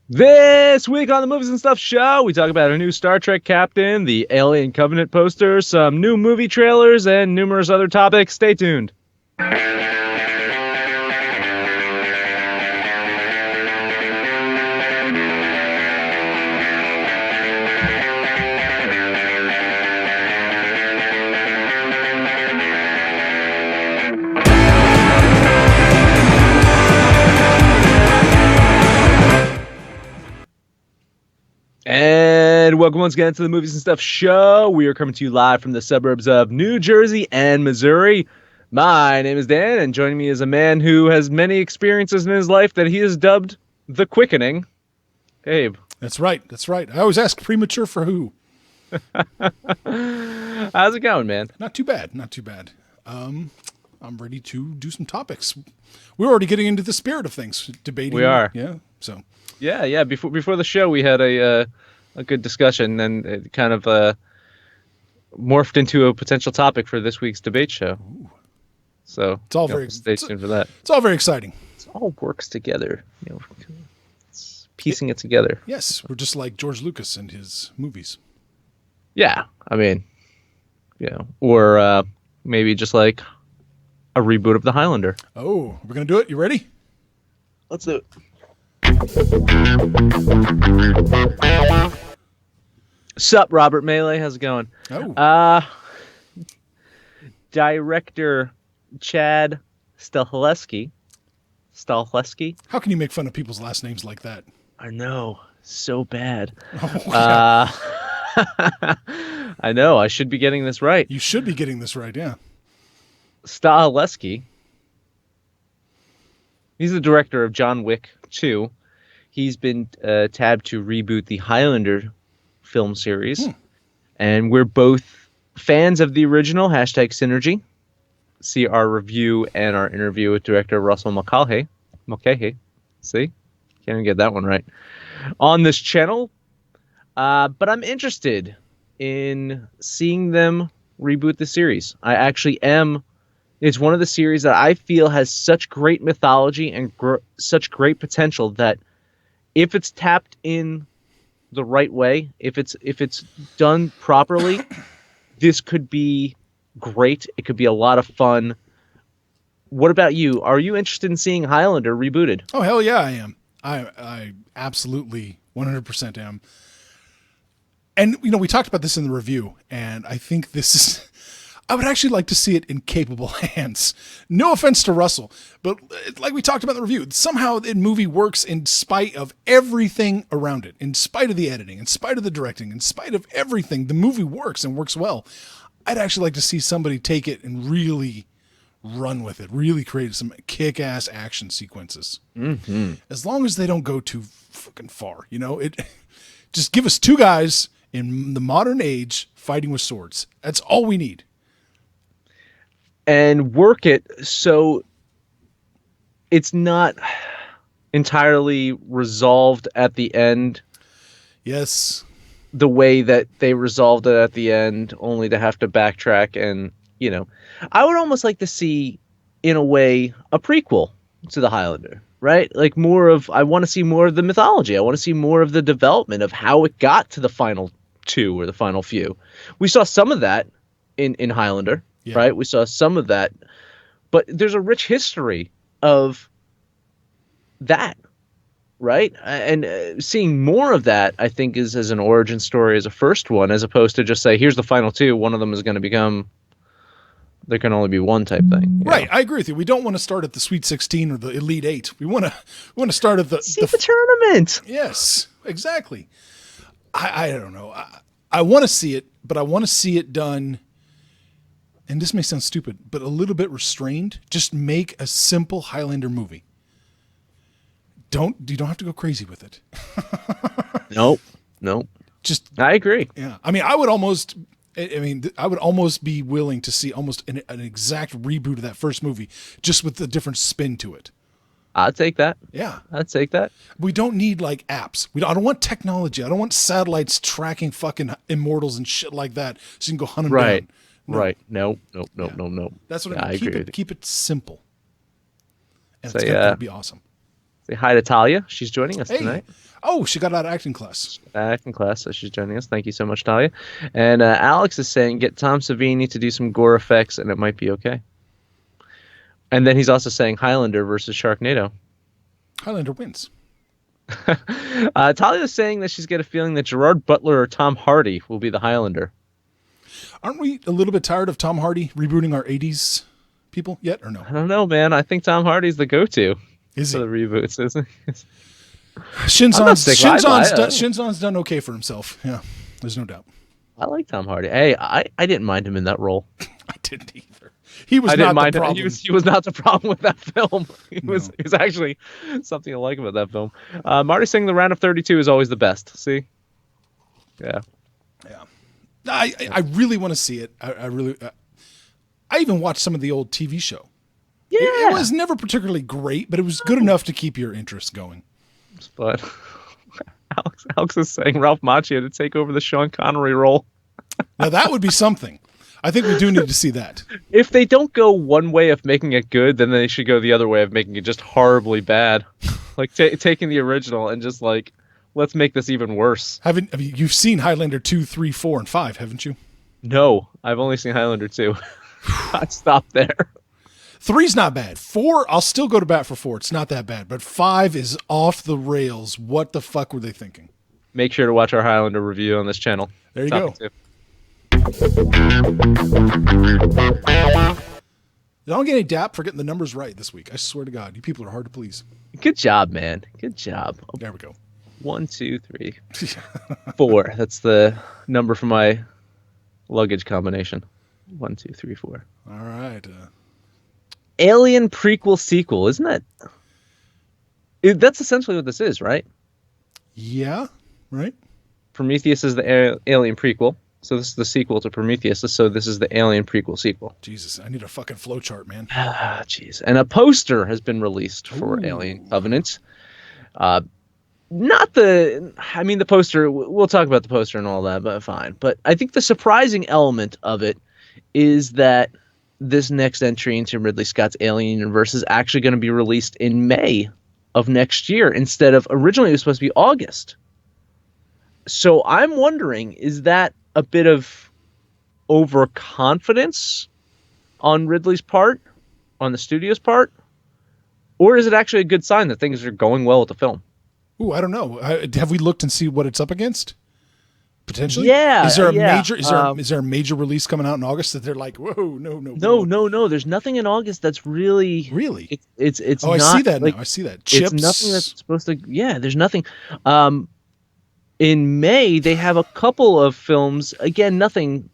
This week on the Movies and Stuff show, we talk about a new Star Trek captain, the Alien Covenant poster, some new movie trailers, and numerous other topics. Stay tuned. And welcome once again to the Movies and Stuff show. We are coming to you live from the suburbs of New Jersey and Missouri. My name is Dan, and joining me is a man who has many experiences in his life that he has dubbed the Quickening. Abe. That's right. I always ask premature for who. How's it going, man? Not too bad. I'm ready to do some topics. We're already getting into the spirit of things, debating. We are. Yeah. So. Yeah. Before the show, we had a good discussion, and it kind of morphed into a potential topic for this week's debate show. Ooh. So it's all very stay tuned for that. It's all very exciting. It all works together. It's piecing it together. Yes, we're just like George Lucas and his movies. Yeah, I mean, or maybe just like a reboot of the Highlander. Oh, we're gonna do it. You ready? Let's do it. Sup, Robert Melee? How's it going? Oh. Director Chad Stahelski. How can you make fun of people's last names like that? I know, so bad. Oh, yeah. I know. I should be getting this right. You should be getting this right. Yeah. Stahelski. He's the director of John Wick 2. He's been tabbed to reboot the Highlander film series. And we're both fans of the original, #Synergy. See our review and our interview with director Russell Mulcahy. See? Can't even get that one right. On this channel. But I'm interested in seeing them reboot the series. I actually am. It's one of the series that I feel has such great mythology and such great potential that if it's tapped in the right way, if it's done properly, this could be great. It could be a lot of fun. What about you? Are you interested in seeing Highlander rebooted? Oh, hell yeah, I am. I absolutely 100% am. And, we talked about this in the review, and I think this is... I would actually like to see it in capable hands. No offense to Russell, but like we talked about in the review, somehow the movie works in spite of everything around it, in spite of the editing, in spite of the directing, in spite of everything. The movie works and works well. I'd actually like to see somebody take it and really run with it, really create some kick-ass action sequences. Mm-hmm. As long as they don't go too fucking far, just give us two guys in the modern age fighting with swords. That's all we need. And work it so it's not entirely resolved at the end. Yes. The way that they resolved it at the end, only to have to backtrack. And, I would almost like to see, in a way, a prequel to the Highlander, right? Like I want to see more of the mythology. I want to see more of the development of how it got to the final two or the final few. We saw some of that in Highlander. Yeah. Right, we saw some of that, but there's a rich history of that, right? And seeing more of that, I think, is as an origin story as a first one, as opposed to just say, here's the final two. One of them is going to become. There can only be one type thing. Right, I agree with you. We don't want to start at the Sweet 16 or the Elite 8. We want to start at the tournament. Yes, exactly. I don't know. I want to see it, but I want to see it done. And this may sound stupid, but a little bit restrained. Just make a simple Highlander movie. You don't have to go crazy with it. Nope. I agree. Yeah. I would almost be willing to see almost an exact reboot of that first movie, just with a different spin to it. I'd take that. Yeah. I'd take that. We don't need like apps. I don't want technology. I don't want satellites tracking fucking immortals and shit like that so you can go hunt them down. No. Right. No. That's what I mean. Keep it simple. And So, it's going to be awesome. Say hi to Talia. She's joining us Hey. tonight. Oh, she got out of acting class. Acting class, so she's joining us. Thank you so much, Talia. And Alex is saying, get Tom Savini to do some gore effects, and it might be okay. And then he's also saying Highlander versus Sharknado. Highlander wins. Talia's saying that she's got a feeling that Gerard Butler or Tom Hardy will be the Highlander. Aren't we a little bit tired of Tom Hardy rebooting our 80s people yet, or no? I don't know, man. I think Tom Hardy's the go-to Is for he? the reboots, isn't he? Shinzon's done okay for himself. Yeah, there's no doubt. I like Tom Hardy. Hey, I didn't mind him in that role. I didn't either. He was not the problem. He was not the problem with that film. He was actually something to like about that film. Marty saying the round of 32 is always the best. See? Yeah. Yeah. I really want to see it. I even watched some of the old TV show. Yeah. It was never particularly great, but it was good enough to keep your interest going. But Alex is saying Ralph Macchio to take over the Sean Connery role. Now that would be something. I think we do need to see that. If they don't go one way of making it good, then they should go the other way of making it just horribly bad. Like taking the original and just like, let's make this even worse. You've seen Highlander 2, 3, 4, and 5, haven't you? No, I've only seen Highlander 2. I stopped there. 3's not bad. 4, I'll still go to bat for 4. It's not that bad. But 5 is off the rails. What the fuck were they thinking? Make sure to watch our Highlander review on this channel. There you go. Don't get any dap for getting the numbers right this week. I swear to God, you people are hard to please. Good job, man. Good job. There we go. 1, 2, 3, 4. That's the number for my luggage combination. 1, 2, 3, 4. All right. Alien prequel sequel, isn't that? That's essentially what this is, right? Yeah. Right. Prometheus is the Alien prequel, so this is the sequel to Prometheus. So this is the Alien prequel sequel. Jesus, I need a fucking flowchart, man. Ah, jeez. And a poster has been released for Alien Covenant. The poster, we'll talk about the poster and all that, but fine. But I think the surprising element of it is that this next entry into Ridley Scott's Alien universe is actually going to be released in May of next year instead of originally it was supposed to be August. So I'm wondering, is that a bit of overconfidence on Ridley's part, on the studio's part, or is it actually a good sign that things are going well with the film? Ooh, I don't know. Have we looked and see what it's up against? Potentially, yeah. Is there a major release coming out in August that they're like, whoa, no? There's nothing in August that's really. It's. Oh, not, I see that like, now. I see that. Chips. It's nothing that's supposed to. Yeah, there's nothing. In May they have a couple of films. Again, nothing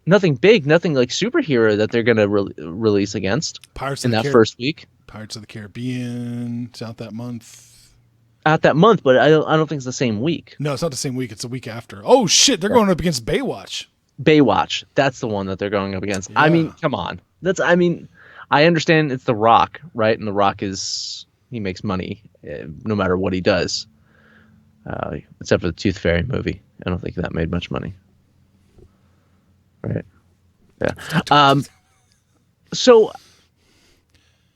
big, nothing like superhero that they're going to release against Pirates in that first week. Pirates of the Caribbean. It's out that month. Out that month, but I don't think it's the same week. No, it's not the same week. It's the week after. Oh shit, they're going up against Baywatch. Baywatch, that's the one that they're going up against. Yeah. I mean, come on. I understand it's The Rock, right? And The Rock he makes money no matter what he does. Except for the Tooth Fairy movie. I don't think that made much money. Right. Yeah. So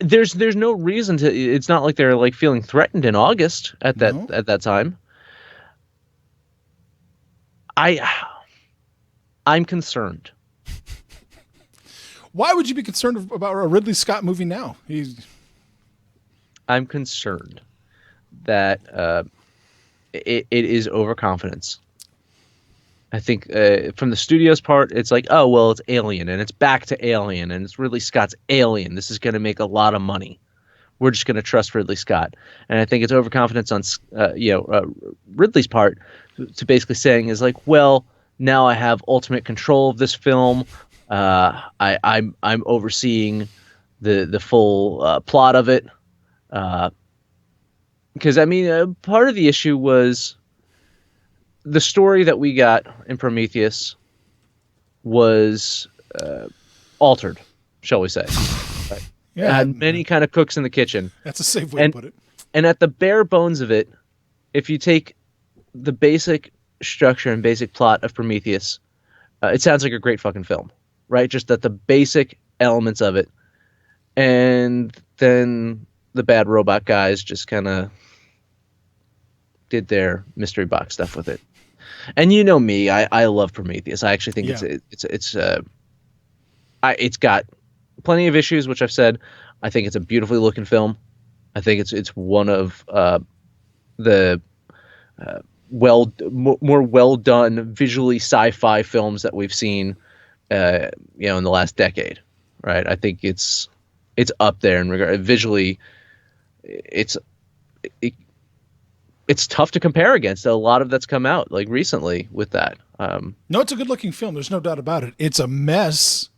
there's no reason to. It's not like they're like feeling threatened in August at that time. I'm concerned. Why would you be concerned about a Ridley Scott movie now? I'm concerned that it is overconfidence. I think from the studio's part, it's like, oh, well, it's Alien, and it's back to Alien, and it's Ridley Scott's Alien. This is going to make a lot of money. We're just going to trust Ridley Scott. And I think it's overconfidence on Ridley's part to basically saying is like, well, now I have ultimate control of this film. I'm overseeing the full plot of it. Because, part of the issue was the story that we got in Prometheus was altered, shall we say. Right? Yeah, it had many kind of cooks in the kitchen. That's a safe way to put it. And at the bare bones of it, if you take the basic structure and basic plot of Prometheus, it sounds like a great fucking film, right? Just that the basic elements of it. And then the bad robot guys just kind of did their mystery box stuff with it. And you know me, I love Prometheus. I actually think Yeah. it's got plenty of issues, which I've said. I think it's a beautifully looking film. I think it's one of the more well done visually sci-fi films that we've seen, in the last decade, right? I think it's up there in regard visually. It's it's tough to compare against a lot of that's come out like recently with that. No, it's a good looking film. There's no doubt about it. It's a mess.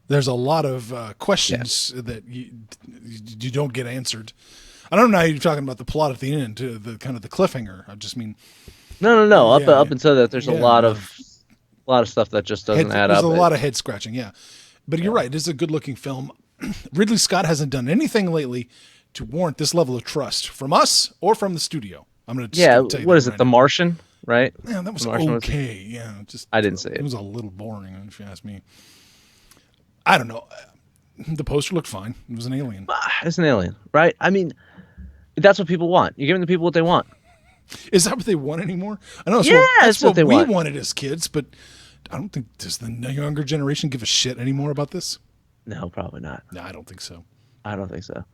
There's a lot of questions that you don't get answered. I don't know how you're talking about the plot at the end, the kind of the cliffhanger. I just mean, No. Up Yeah, up until that, there's a lot of stuff that just doesn't add there's up. a lot of head scratching. Yeah, but you're right. It is a good looking film. Ridley Scott hasn't done anything lately to warrant this level of trust from us or from the studio. I'm going to Yeah, tell you what that is it? right The now. Martian, right? Yeah, that was The Martian okay. Yeah, just I didn't see it. It was a little boring, if you ask me. I don't know. The poster looked fine. It was an alien. It's an alien, right? I mean, that's what people want. You're giving the people what they want. Is that what they want anymore? I know That's what they we want. wanted as kids, but I don't think does the younger generation give a shit anymore about this? No, probably not. No, I don't think so. I don't think so.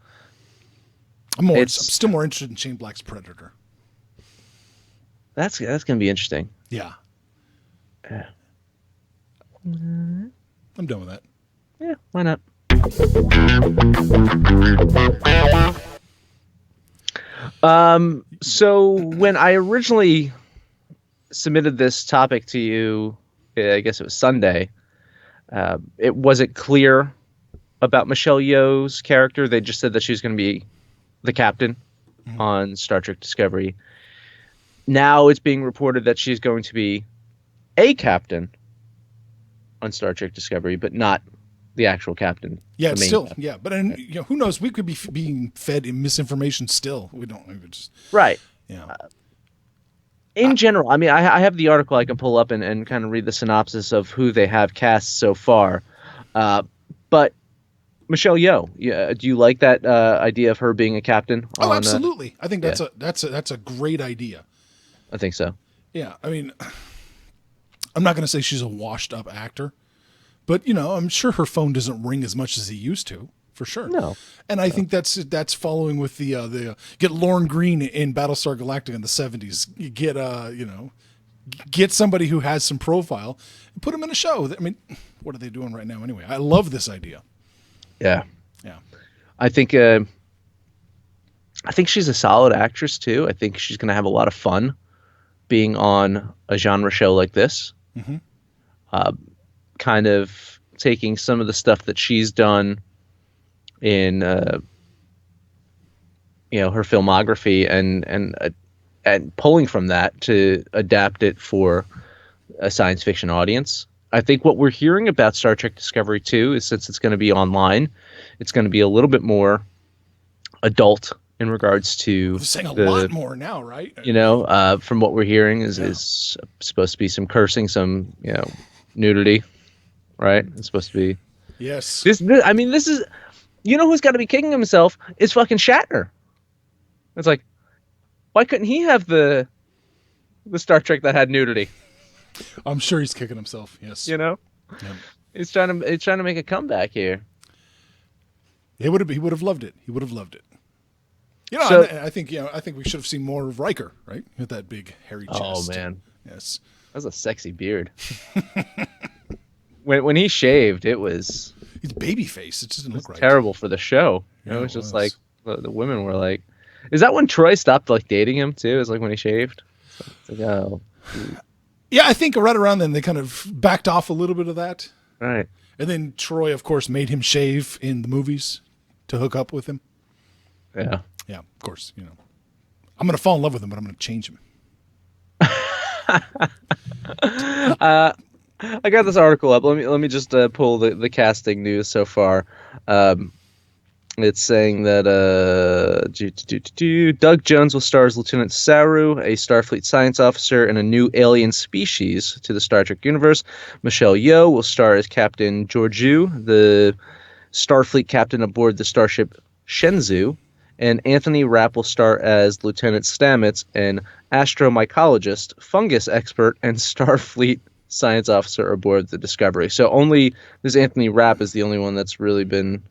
I'm still more interested in Shane Black's Predator. That's gonna be interesting. Yeah. Yeah. I'm done with that. Yeah, why not? So when I originally submitted this topic to you, I guess it was Sunday, it wasn't clear about Michelle Yeoh's character. They just said that she was going to be the captain on Star Trek Discovery. Now it's being reported that she's going to be a captain on Star Trek Discovery, but not the actual captain. Yeah, the it's main still captain. yeah, but who knows? We could be being fed misinformation still. We don't. We just Right. yeah. In general, I mean, I have the article I can pull up and kind of read the synopsis of who they have cast so far. But Michelle Yeoh, do you like that idea of her being a captain? Oh, absolutely. I think that's a great idea. I think so. Yeah, I mean, I'm not going to say she's a washed up actor, but I'm sure her phone doesn't ring as much as it used to, for sure. No. And I think that's following with the get Lorne Greene in Battlestar Galactica in the 70s. You get get somebody who has some profile and put them in a show. I mean, what are they doing right now anyway? I love this idea. Yeah. Yeah. I think she's a solid actress too. I think she's going to have a lot of fun being on a genre show like this. Mm-hmm. Kind of taking some of the stuff that she's done in her filmography and pulling from that to adapt it for a science fiction audience. I think what we're hearing about Star Trek Discovery 2 is, since it's going to be online, it's going to be a little bit more adult in regards to They're saying a lot more now, right? from what we're hearing is supposed to be some cursing, some nudity, right? It's supposed to be Yes. this is who's got to be kicking himself is fucking Shatner. It's like, why couldn't he have the Star Trek that had nudity? I'm sure he's kicking himself. Yes. Yep. He's trying to make a comeback here. He would have loved it. He would have loved it. So- I think we should have seen more of Riker, right? With that big hairy chest. Oh man, Yes. that was a sexy beard. when he shaved, it was He's baby face. It just didn't look right. terrible for the show. Yeah, It it was just was. like the women were like, is that when Troy stopped like dating him too? Is like when he shaved? It's like, oh, Yeah, I think right around then they kind of backed off a little bit of that. right. And then Troy, of course, made him shave in the movies to hook up with him. Yeah. Yeah, of course, I'm going to fall in love with him, but I'm going to change him. I got this article up. Let me just pull the casting news so far. It's saying that Doug Jones will star as Lieutenant Saru, a Starfleet science officer and a new alien species to the Star Trek universe. Michelle Yeoh will star as Captain Georgiou, the Starfleet captain aboard the starship Shenzhou. And Anthony Rapp will star as Lieutenant Stamets, an astromycologist, fungus expert, and Starfleet science officer aboard the Discovery. So only this Anthony Rapp is the only one that's really been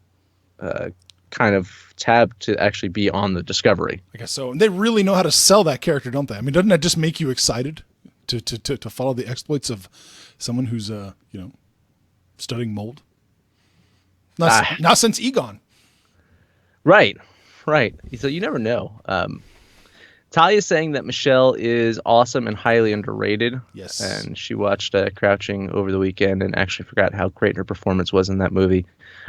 kind of tabbed to actually be on the Discovery. I guess so. And they really know how to sell that character, don't they? I mean, doesn't that just make you excited to follow the exploits of someone who's studying mold? Not since Egon. Right. So you never know. Talia's saying that Michelle is awesome and highly underrated. Yes. And she watched Crouching over the weekend and actually forgot how great her performance was in that movie.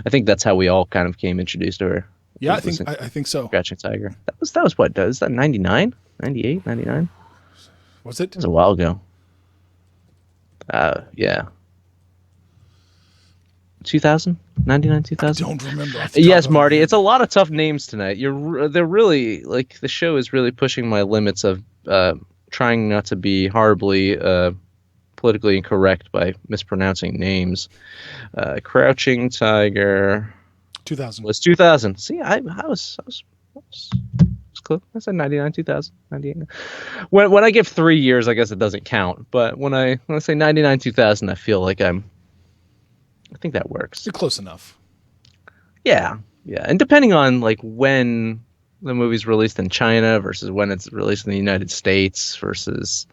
I think that's how we all kind of came introduced to her. Yeah, I think so. Crouching Tiger. That was what? Is that 99? 98? 99? Was it? It was a while ago. Yeah. 2000? 99, 2000? I don't remember. Yes, Marty. It's a lot of tough names tonight. They're really, like, the show is really pushing my limits of trying not to be horribly politically incorrect by mispronouncing names. Crouching Tiger 2000 was 2000. See, I was close. I said 99, 2000, 98. When I give 3 years, I guess it doesn't count. But when I say 99, 2000, I feel like I think that works. You're close enough. Yeah. And depending on like when the movie's released in China versus when it's released in the United States versus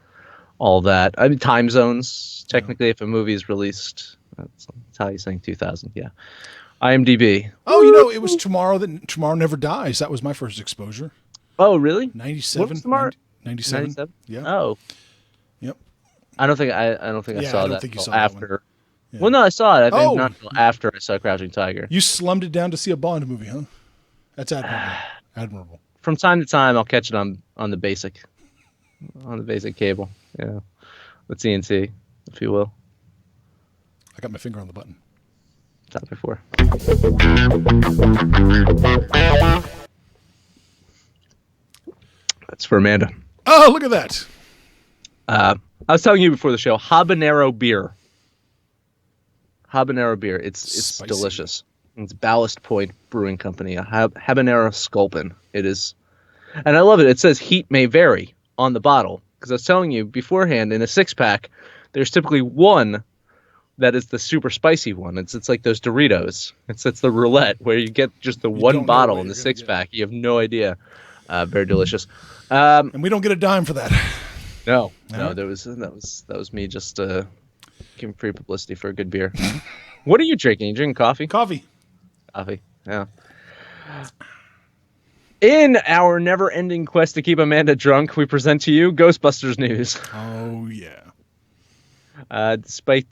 all that. I mean, time zones. Technically, if a movie is released, that's how you're saying 2000. Yeah. IMDb. Oh, it was Tomorrow Never Dies. That was my first exposure. Oh, really? 97. 97. 97? Yeah. Oh. Yep. I don't think I saw that think you saw after. That one. Yeah. Well, no, I saw it. I think not until after I saw Crouching Tiger. You slummed it down to see a Bond movie, huh? That's admirable. From time to time, I'll catch it on the basic cable. Yeah, with TNT, if you will. I got my finger on the button. Top before. That's for Amanda. Oh, look at that. I was telling you before the show, habanero beer. It's delicious. It's Ballast Point Brewing Company, a habanero sculpin. It is, and I love it. It says heat may vary on the bottle, because I was telling you beforehand, in a 6-pack, there's typically one that is the super spicy one. It's like those Doritos. It's the roulette where you get just the one bottle in the 6-pack. You have no idea. Very delicious. And we don't get a dime for that. No, that was me just giving free publicity for a good beer. What are you drinking? You drinking coffee? Coffee. Yeah. In our never-ending quest to keep Amanda drunk, we present to you Ghostbusters news. Oh yeah. Despite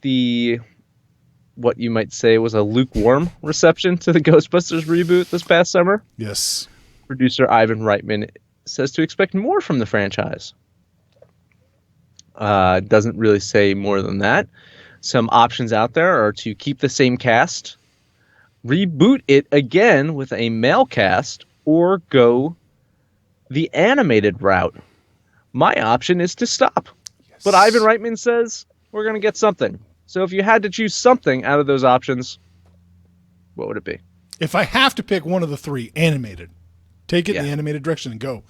what you might say was a lukewarm reception to the Ghostbusters reboot this past summer. Yes. Producer Ivan Reitman says to expect more from the franchise. Doesn't really say more than that. Some options out there are to keep the same cast, reboot it again with a male cast, or go the animated route. My option is to stop. Yes. But Ivan Reitman says we're going to get something. So if you had to choose something out of those options, what would it be? If I have to pick one of the three, animated. Take it in the animated direction and go.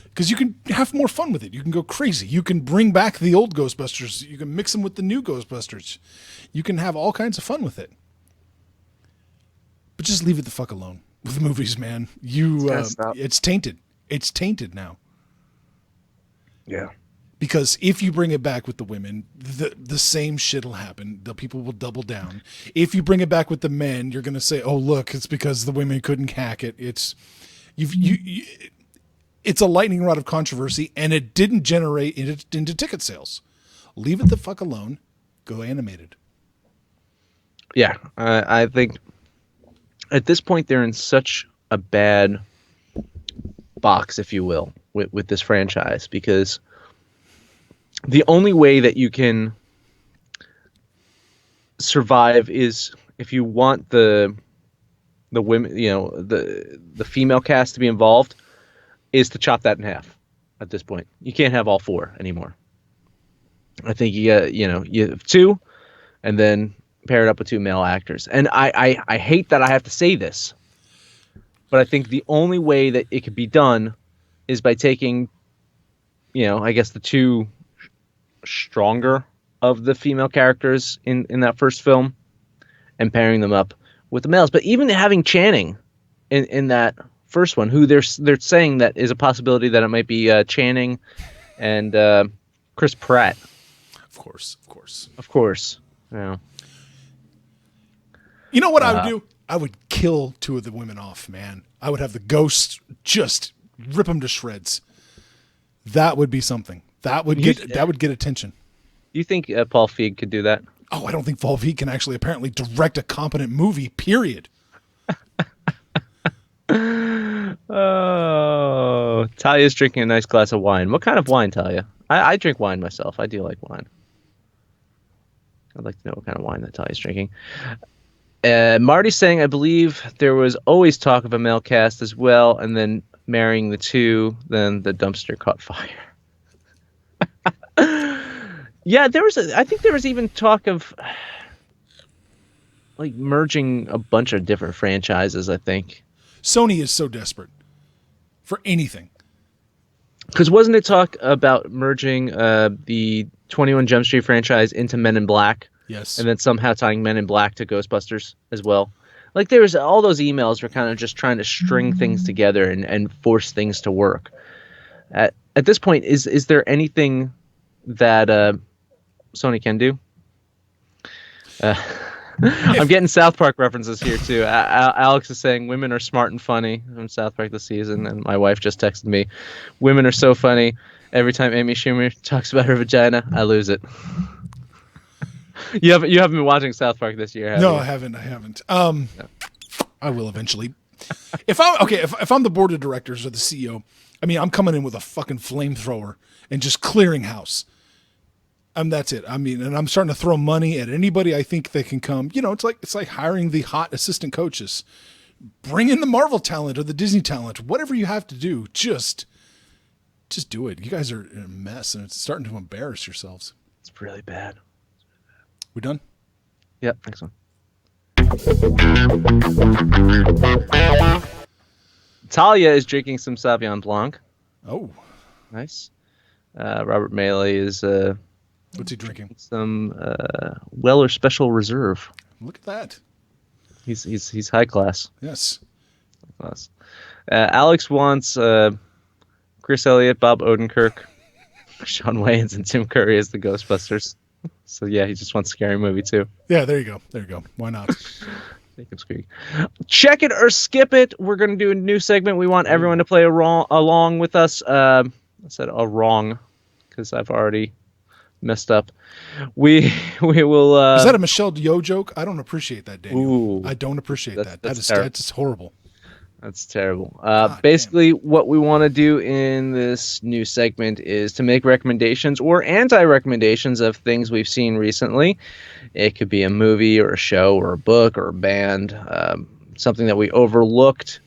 Because you can have more fun with it. You can go crazy. You can bring back the old Ghostbusters. You can mix them with the new Ghostbusters. You can have all kinds of fun with it. But just leave it the fuck alone with movies, man. It's tainted. It's tainted now. Yeah. Because if you bring it back with the women, the same shit will happen. The people will double down. If you bring it back with the men, you're going to say, "Oh, look, it's because the women couldn't hack it." It's a lightning rod of controversy, and it didn't generate into ticket sales. Leave it the fuck alone. Go animated. Yeah, I think at this point they're in such a bad box, if you will, with this franchise, because the only way that you can survive is if you want the women, the female cast to be involved, is to chop that in half. At this point, you can't have all four anymore. I think you have two, and then pair it up with two male actors. And I hate that I have to say this. But I think the only way that it could be done is by taking, I guess the two stronger of the female characters in that first film and pairing them up with the males. But even having Channing in that first one, who they're saying that is a possibility that it might be Channing and Chris Pratt. Of course. Yeah. You know what I would do? I would kill two of the women off, man. I would have the ghosts just rip them to shreds. That would be something. That would get attention. You think Paul Feig could do that? Oh, I don't think Paul Feig can actually apparently direct a competent movie, period. Oh, Talia's drinking a nice glass of wine. What kind of wine, Talia? I drink wine myself. I do like wine. I'd like to know what kind of wine that Talia's drinking. Marty's saying, I believe there was always talk of a male cast as well, and then marrying the two, then the dumpster caught fire. Yeah, I think there was even talk of like merging a bunch of different franchises, I think. Sony is so desperate for anything. Because wasn't it talk about merging the 21 Jump Street franchise into Men in Black? Yes. And then somehow tying Men in Black to Ghostbusters as well. Like there was all those emails were kind of just trying to string things together and force things to work. At this point, is there anything that Sony can do? I'm getting South Park references here too. Alex is saying women are smart and funny from South Park this season, and my wife just texted me, "Women are so funny. Every time Amy Schumer talks about her vagina, I lose it." You haven't been watching South Park this year, have you? No, I haven't. No. I will eventually. If I'm the board of directors or the CEO, I mean, I'm coming in with a fucking flamethrower and just clearing house. That's it. I mean, and I'm starting to throw money at anybody I think they can come. It's like hiring the hot assistant coaches. Bring in the Marvel talent or the Disney talent. Whatever you have to do, just do it. You guys are in a mess, and it's starting to embarrass yourselves. It's really bad. We done? Yep, next one. Talia is drinking some Sauvignon Blanc. Oh, nice. Robert Maley is what's he drinking? Some Weller Special Reserve. Look at that. He's high class. Yes. High class. Alex wants Chris Elliott, Bob Odenkirk, Shawn Wayans, and Tim Curry as the Ghostbusters. So yeah, he just wants a scary movie too. Yeah, there you go. Why not? Jacob's Creek. Check it or skip it. We're going to do a new segment. We want everyone to play along with us. I said a wrong because I've already messed up. We will. Is that a Michelle Yeoh joke? I don't appreciate that, Daniel. Ooh, I don't appreciate that. That's horrible. That's terrible. Basically, what we want to do in this new segment is to make recommendations or anti-recommendations of things we've seen recently. It could be a movie or a show or a book or a band, something that we overlooked,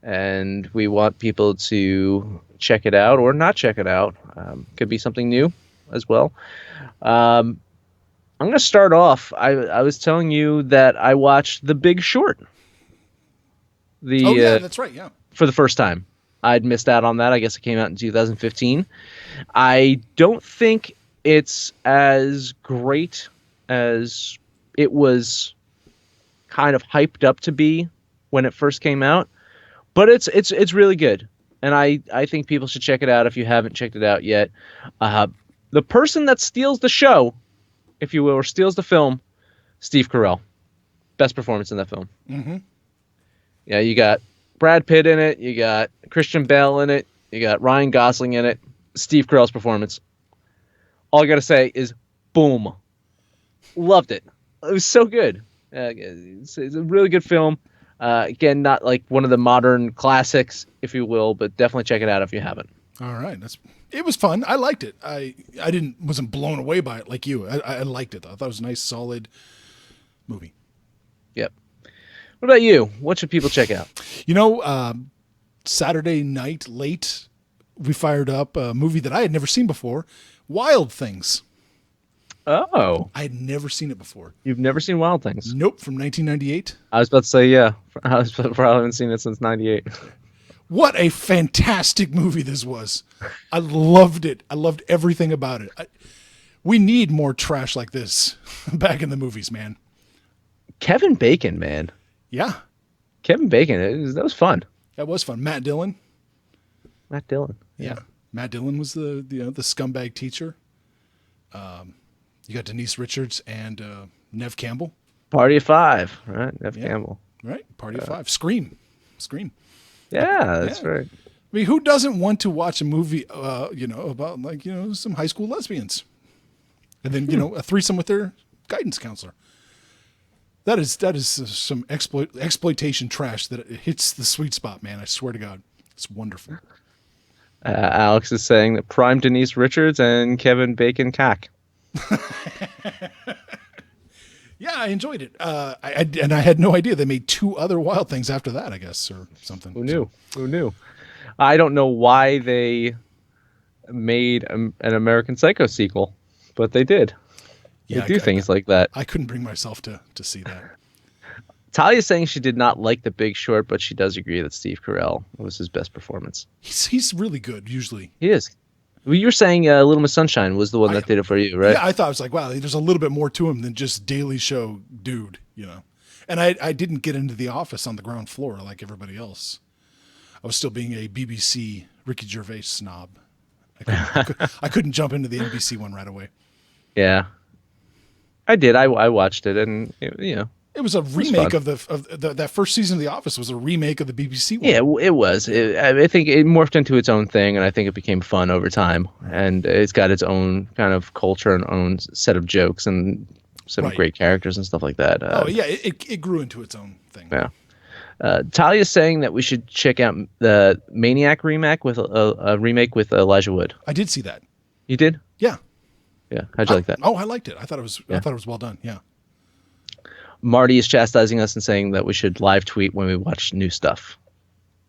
and we want people to check it out or not check it out. Could be something new as well. I'm going to start off. I was telling you that I watched The Big Short. That's right, yeah. For the first time. I'd missed out on that. I guess it came out in 2015. I don't think it's as great as it was kind of hyped up to be when it first came out, but it's really good. And I think people should check it out if you haven't checked it out yet. The person that steals the show, if you will, or steals the film, Steve Carell. Best performance in that film. Mm-hmm. Yeah, you got Brad Pitt in it, you got Christian Bale in it, you got Ryan Gosling in it, Steve Carell's performance. All I got to say is, boom. Loved it. It was so good. It's a really good film. Again, not like one of the modern classics, if you will, but definitely check it out if you haven't. All right. It was fun. I liked it. I wasn't blown away by it like you. I liked it, though. I thought it was a nice, solid movie. Yep. What about you? What should people check out? Saturday night late, we fired up a movie that I had never seen before, Wild Things. Oh, I had never seen it before. you've never seen Wild Things? Nope, from 1998. I was about to say, yeah. I was probably haven't seen it since '98. What a fantastic movie this was. I loved it. I loved everything about it. We need more trash like this back in the movies, man. Kevin Bacon, man. Yeah, Kevin Bacon. That was fun. that was fun. Matt Dillon. Matt Dillon. Yeah. Matt Dillon was the scumbag teacher. You got Denise Richards and Nev Campbell. Party of Five, right? Nev Campbell. Right. Party of Five. Scream. Yeah, that's right. I mean, who doesn't want to watch a movie, about some high school lesbians, and then a threesome with their guidance counselor? That is some exploitation trash that it hits the sweet spot, man. I swear to God, it's wonderful. Alex is saying that prime Denise Richards and Kevin Bacon cock. Yeah, I enjoyed it. I had no idea they made 2 other Wild Things after that, I guess, or something. Who knew? Who knew? I don't know why they made an American Psycho sequel, but they did. Yeah, they do things like that. I couldn't bring myself to see that. Talia's saying she did not like The Big Short, but she does agree that Steve Carell was his best performance. He's really good, usually. He is. Well, you were saying Little Miss Sunshine was the one that did it for you, right? Yeah, I thought it was like, wow, there's a little bit more to him than just Daily Show dude, And I didn't get into The Office on the ground floor like everybody else. I was still being a BBC Ricky Gervais snob. I couldn't jump into the NBC one right away. Yeah, I did. I watched it, and it was a remake of that first season of The Office was a remake of the BBC one. Yeah, it was. I think it morphed into its own thing, and I think it became fun over time. And it's got its own kind of culture and own set of jokes and some great characters and stuff like that. It grew into its own thing. Yeah. Talia's saying that we should check out the Maniac remake with a remake with Elijah Wood. I did see that. You did? Yeah. Yeah. How'd you like that? Oh, I liked it. I thought it was well done. Yeah. Marty is chastising us and saying that we should live tweet when we watch new stuff.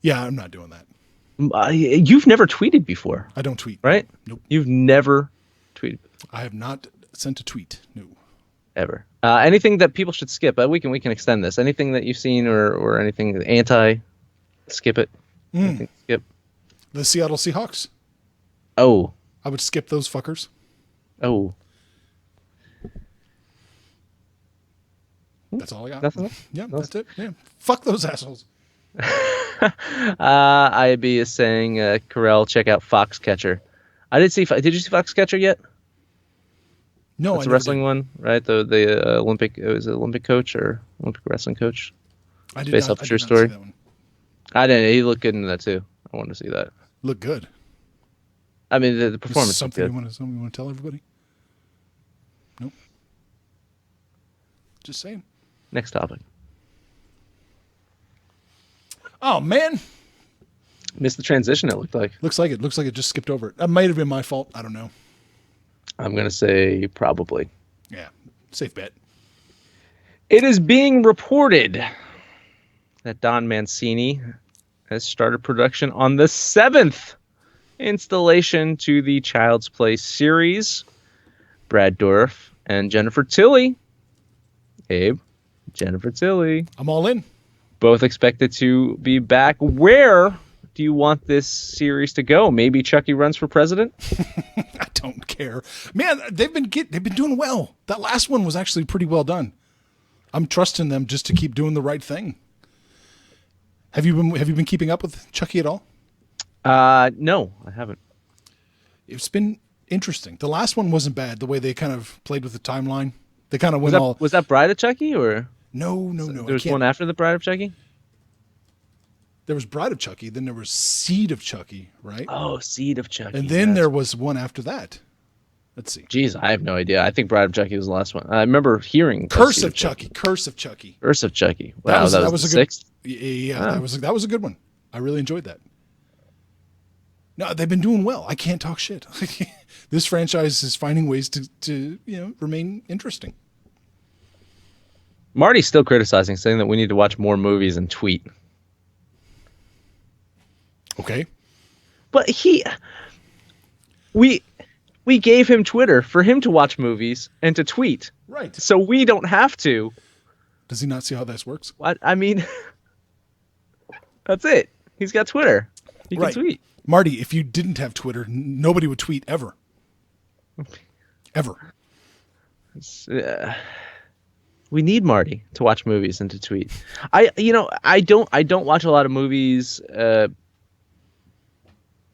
Yeah, I'm not doing that. You've never tweeted before. I don't tweet. Right? Nope. You've never tweeted. I have not sent a tweet. No. Ever. Anything that people should skip? We can extend this. Anything that you've seen or anything skip it. Skip. The Seattle Seahawks. Oh. I would skip those fuckers. Oh. That's all I got. Yeah, that's it. Yeah. Fuck those assholes. IB is saying, Carell, check out Foxcatcher. Did you see Foxcatcher yet? No, it's a wrestling one, right? The Olympic, it was an Olympic coach or Olympic wrestling coach. I did based not, off a true story. See that one. I didn't. He looked good in that too. I wanted to see that. Look good. I mean, the performance. Is something you want to tell everybody? Nope. Just saying. Next topic. Oh man, missed the transition. It looked like. Looks like it just skipped over it. That might have been my fault. I don't know. I'm gonna say probably. Yeah, safe bet. It is being reported that Don Mancini has started production on the 7th installation to the Child's Play series. Brad Dourif and Jennifer Tilly. Abe, Jennifer Tilly. I'm all in. Both expected to be back. Where do you want this series to go? Maybe Chucky runs for president? I don't care. Man, they've been doing well. That last one was actually pretty well done. I'm trusting them just to keep doing the right thing. Have you been keeping up with Chucky at all? No, I haven't. It's been interesting. The last one wasn't bad. The way they kind of played with the timeline. They kind of went Was that Bride of Chucky or? No. There was one after the Bride of Chucky? There was Bride of Chucky, then there was Seed of Chucky, right? Oh, Seed of Chucky. And then there was one after that. Let's see. Jeez, I have no idea. I think Bride of Chucky was the last one. I remember hearing Curse of Chucky. Curse of Chucky. Wow, that was the 6th? Yeah, that was a good one. I really enjoyed that. No, they've been doing well. I can't talk shit. This franchise is finding ways to remain interesting. Marty's still criticizing, saying that we need to watch more movies and tweet. Okay. But We gave him Twitter for him to watch movies and to tweet. Right. So we don't have to. Does he not see how this works? I mean, that's it. He's got Twitter. He can tweet. Marty, if you didn't have Twitter, nobody would tweet ever. Ever. We need Marty to watch movies and to tweet. I don't watch a lot of movies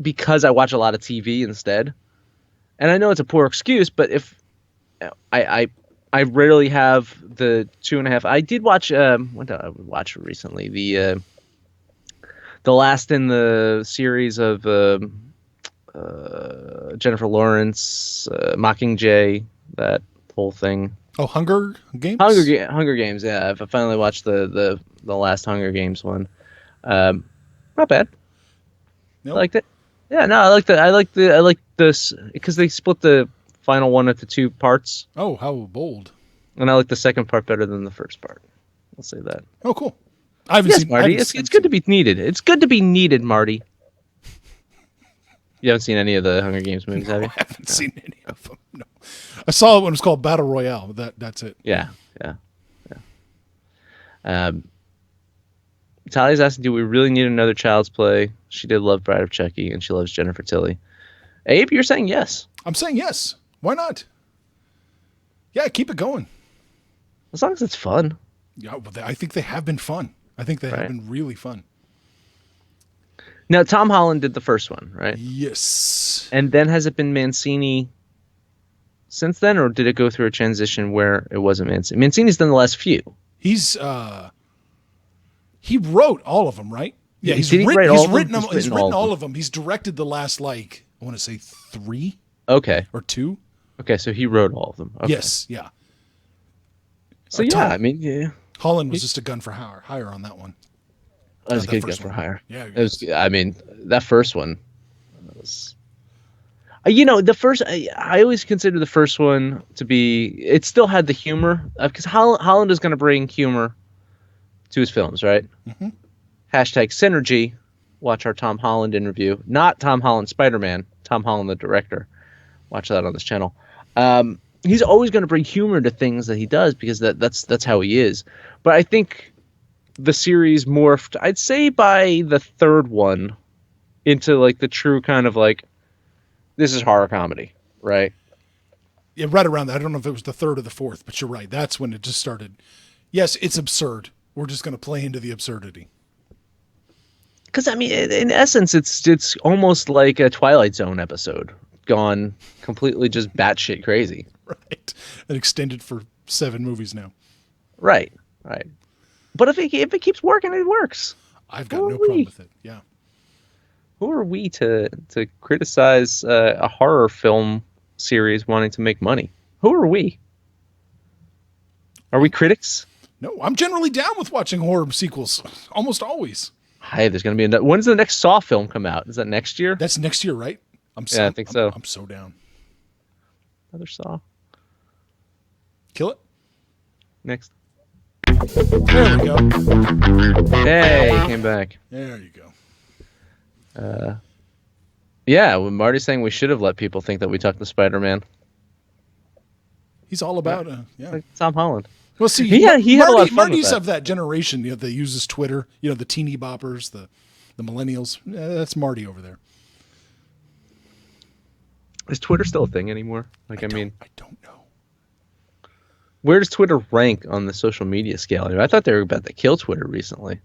because I watch a lot of TV instead. And I know it's a poor excuse, but if I rarely have the 2.5. I did watch what did I watch recently? The last in the series of Jennifer Lawrence, Mockingjay, that whole thing. Oh, Hunger Games? Hunger Games, yeah. I finally watched the last Hunger Games one. Not bad. Nope. I liked it. Yeah, no, I like this because they split the final one into 2 parts. Oh, how bold. And I like the second part better than the first part. I'll say that. Oh, cool. I haven't seen Marty. It's good to be needed. It's good to be needed, Marty. You haven't seen any of the Hunger Games movies, have you? I haven't seen any of them. No, I saw it when it was called Battle Royale. That's it. Yeah. Talia's asking, do we really need another Child's Play? She did love Bride of Chucky, and she loves Jennifer Tilly. Abe, you're saying yes. I'm saying yes. Why not? Yeah, keep it going. As long as it's fun. Yeah, but I think they have been fun. I think they have been really fun. Now, Tom Holland did the first one, right? Yes. And then has it been Mancini since then, or did it go through a transition where it wasn't Mancini? Mancini's done the last few. He wrote all of them, right? Yeah, he's written all of them. He's directed the last, I want to say 3. Okay. Or 2. Okay, so he wrote all of them. Okay. Yes, yeah. So I mean, yeah. Holland was just a gun for hire on that one. That was a good gun for hire. Yeah. It was. I mean, that first one was. The first. I always consider the first one to be. It still had the humor because Holland is going to bring humor to his films, right? Mm-hmm. #synergy. Watch our Tom Holland interview. Not Tom Holland Spider-Man. Tom Holland the director. Watch that on this channel. He's always going to bring humor to things that he does because that's how he is. But I think the series morphed, I'd say by the third one, into the true kind of this is horror comedy, right? Yeah, right around that. I don't know if it was the third or the fourth, but you're right. That's when it just started. Yes, it's absurd. We're just going to play into the absurdity. Because I mean, in essence, it's almost like a Twilight Zone episode gone completely just batshit crazy. Right, and extended for 7 movies now. Right. But if it keeps working, it works. I've got no problem with it. Yeah. Who are we to criticize a horror film series wanting to make money? Who are we? Are we critics? No, I'm generally down with watching horror sequels. Almost always. Hey, there's going to be when's the next Saw film come out? Is that next year? That's next year, right? I think so. I'm so down. Another Saw. Kill it. Next. There we go. Hey, he came back. There you go. Yeah, when Marty's saying we should have let people think that we talked to Spider-Man. He's all about like Tom Holland. Well, see, he had a lot of fun Marty's with that. of that generation, that uses Twitter. The teeny boppers, the millennials. That's Marty over there. Is Twitter still a thing anymore? I don't know. Where does Twitter rank on the social media scale? I thought they were about to kill Twitter recently.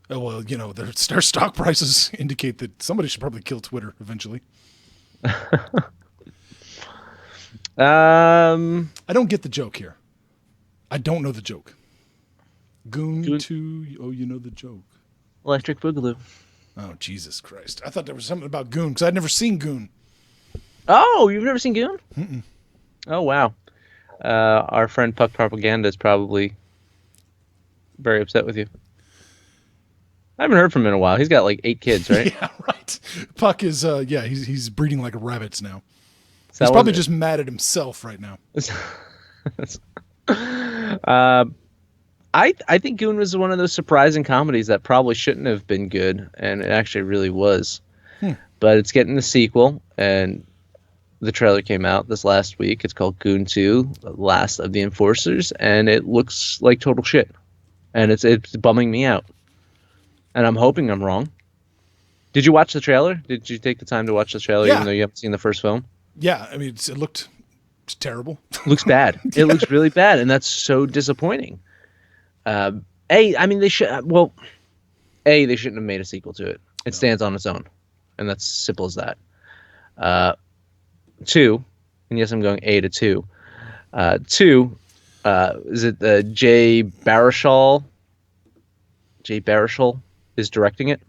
Oh, well, their stock prices indicate that somebody should probably kill Twitter eventually. I don't get the joke here. I don't know the joke. Goon 2, you know the joke. Electric Boogaloo. Oh, Jesus Christ. I thought there was something about Goon, because I'd never seen Goon. Oh, you've never seen Goon? Mm-mm. Oh, wow. Our friend Puck Propaganda is probably very upset with you. I haven't heard from him in a while. He's got 8 kids, right? Yeah, right. Puck is, he's breeding like rabbits now. He's probably just mad at himself right now. I think Goon was one of those surprising comedies that probably shouldn't have been good, and it actually really was. But it's getting the sequel, and the trailer came out this last week. It's called Goon 2, Last of the Enforcers, and it looks like total shit. And it's bumming me out. And I'm hoping I'm wrong. Did you watch the trailer? Did you take the time to watch the trailer even though you haven't seen the first film? Yeah, I mean, it looked terrible. It looks bad. It looks really bad, and that's so disappointing. I mean, they shouldn't have made a sequel to it. It stands on its own, and that's simple as that. 2, and yes, I'm going A to 2. 2, is it Jay Baruchel? Jay Baruchel is directing it,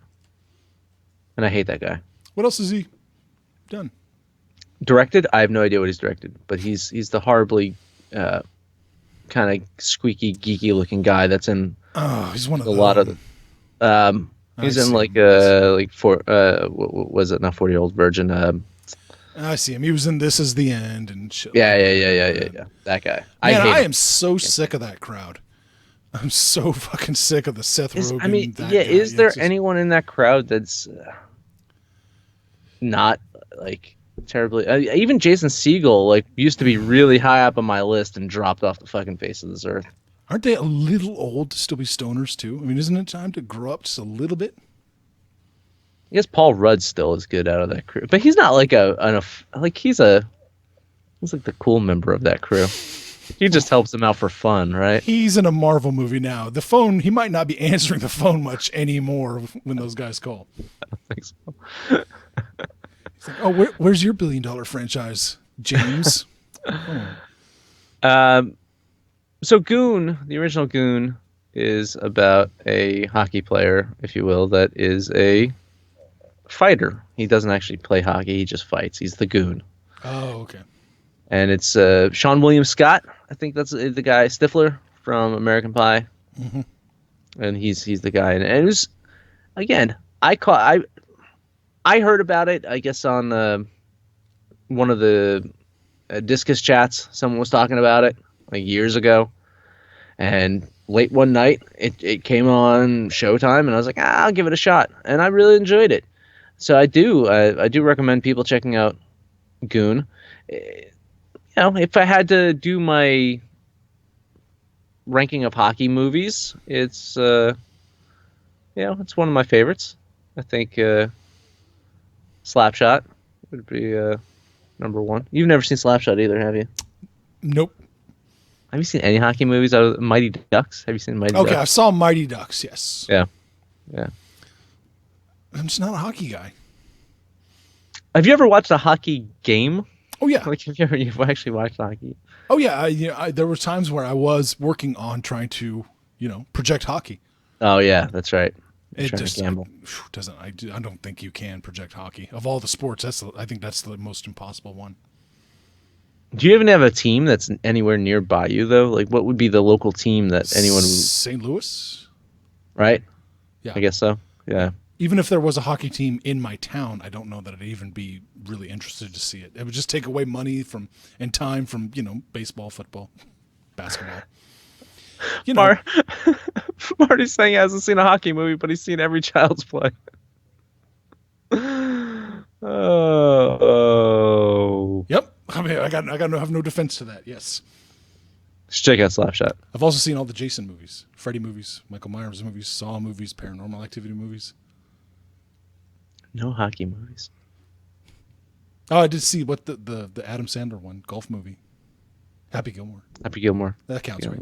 and I hate that guy. What else has he done? Directed? I have no idea what he's directed, but he's the horribly kind of squeaky, geeky looking guy that's in. Oh, he's one of a lot of. He's in what was it? Not 40-Year-Old Virgin. I see him. He was in This Is the End and shit. Yeah. That guy. Man, I am so sick of that crowd. I'm so fucking sick of the Seth Rogen. I mean, guy. Is there anyone in that crowd that's not like terribly? Even Jason Segel like used to be really high up on my list and dropped off the fucking face of this earth. Aren't they a little old to still be stoners too? I mean, isn't it time to grow up just a little bit? I guess Paul Rudd still is good out of that crew, but he's not like he's like the cool member of that crew. He just helps them out for fun, right? He's in a Marvel movie now. The phone, he might not be answering the phone much anymore when those guys call. I don't think so. He's like, oh, where's your $1 billion franchise, James? So Goon, the original Goon, is about a hockey player, if you will, that is a fighter. He doesn't actually play hockey, he just fights. He's the Goon. Oh, okay. And it's Sean William Scott. I think that's the guy, Stifler from American Pie. Mm-hmm. And he's the guy. And it was, again, I heard about it, I guess, on one of the Discus chats. Someone was talking about it like years ago. And late one night, it came on Showtime, and I was like, I'll give it a shot. And I really enjoyed it. So I do recommend people checking out Goon. You know, if I had to do my ranking of hockey movies, it's it's one of my favorites. I think Slapshot would be number one. You've never seen Slapshot either, have you? Nope. Have you seen any hockey movies out of Mighty Ducks? Have you seen Mighty Ducks? Okay, I saw Mighty Ducks, yes. Yeah. I'm just not a hockey guy. Have you ever watched a hockey game? Oh, yeah. Like, you've actually watched hockey? Oh, yeah. There were times where I was working on trying to, project hockey. Oh, yeah, that's right. It just doesn't. I don't think you can project hockey. Of all the sports, I think that's the most impossible one. Do you even have a team that's anywhere nearby you, though? Like, what would be the local team that anyone would... St. Louis? Right? Yeah. I guess so. Yeah. Even if there was a hockey team in my town, I don't know that I'd even be really interested to see it. It would just take away money and time from, baseball, football, basketball. Marty's saying he hasn't seen a hockey movie, but he's seen every Child's Play. Oh. Yep. I mean, I have no defense to that. Yes. Just check out Slapshot. I've also seen all the Jason movies, Freddy movies, Michael Myers movies, Saw movies, Paranormal Activity movies. No hockey movies. Oh, I did see what the Adam Sandler one, golf movie. Happy Gilmore. Happy Gilmore. That counts, right?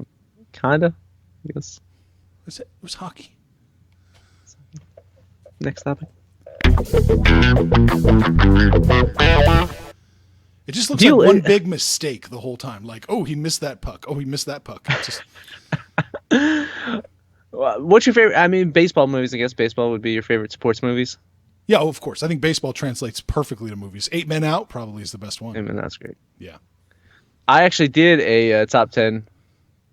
Kinda. Yes. It was hockey. Next topic. It just looks like one big mistake the whole time. Like, oh, he missed that puck. Oh, he missed that puck. Just... What's your favorite? I mean, baseball movies. I guess baseball would be your favorite sports movies. Yeah, of course. I think baseball translates perfectly to movies. 8 Men Out probably is the best one. 8 Men Out's great. Yeah. I actually did a top 10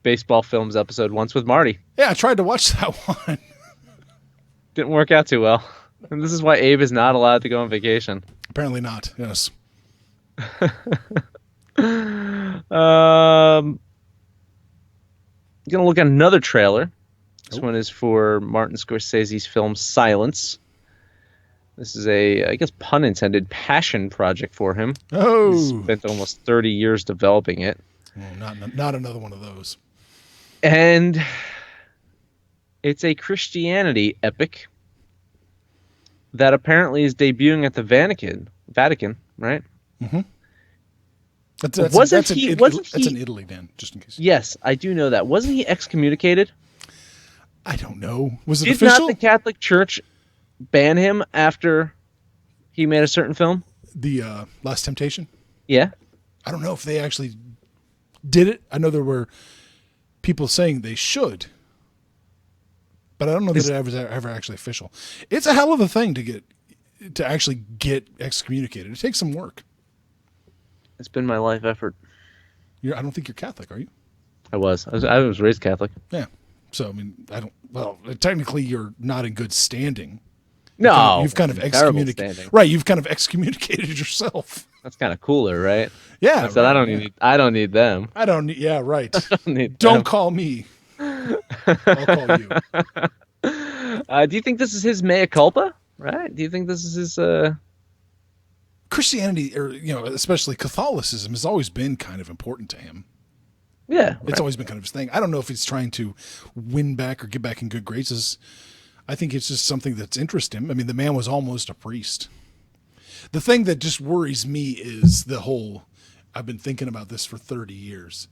baseball films episode once with Marty. Yeah, I tried to watch that one. Didn't work out too well. And this is why Abe is not allowed to go on vacation. Apparently not. Yes. Gonna look at another trailer. This one is for Martin Scorsese's film Silence. This is a, I guess, pun intended, passion project for him. Oh, He's spent almost 30 years developing it. well, not another one of those. And it's a Christianity epic that apparently is debuting at the Vatican, right? That's in Italy, Dan, just in case. Yes, I do know that. Wasn't he excommunicated? I don't know. Was it Did official? not the Catholic Church ban him after he made a certain film? The Last Temptation? Yeah. I don't know if they actually did it. I know there were people saying they should, but I don't know that it was ever actually official. It's a hell of a thing to actually get excommunicated. It takes some work. It's been my life effort. I don't think you're Catholic, are you? I was raised Catholic. Yeah. So, I mean, well, technically you're not in good standing. No. You've kind of excommunicated. Right, you've kind of excommunicated yourself. That's kind of cooler, right? Yeah. I said, right, I don't need them. Yeah, right. Don't call me. I'll call you. Do you think this is his mea culpa? Right? Do you think this is his Christianity, or especially Catholicism, has always been kind of important to him. Yeah, right. It's always been kind of his thing. I don't know if he's trying to win back or get back in good graces. I think it's just something that's interesting him. I mean, the man was almost a priest. The thing that just worries me is the whole, I've been thinking about this for 30 years.